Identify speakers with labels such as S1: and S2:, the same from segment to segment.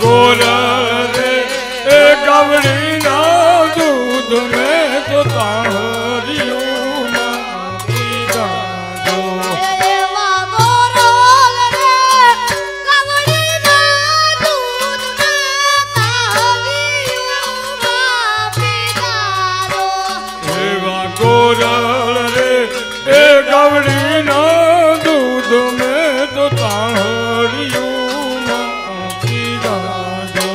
S1: गोर रे ए गवड़ी ना दूध में तो ताहरियों ना पीता दो गोरल रे ए गवड़ी ना दूध में तो ताहरियों ना पीता दो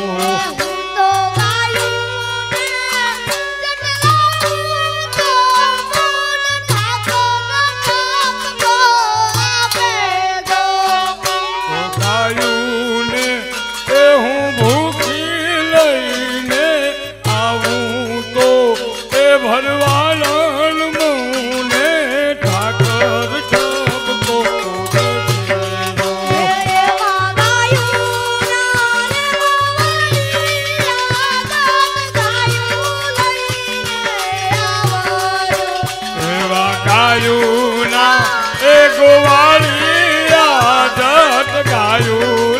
S1: भरवालन मुने ठाकर सबको गायू ना ए गोवाली आदत गायू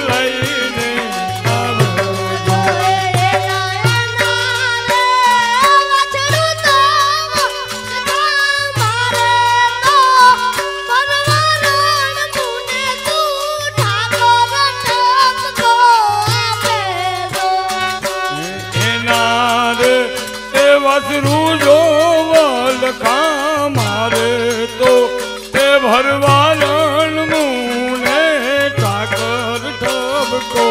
S1: लईने वसरू जो वल खा मारे तो ते भरवालन मुने ठाकर सबको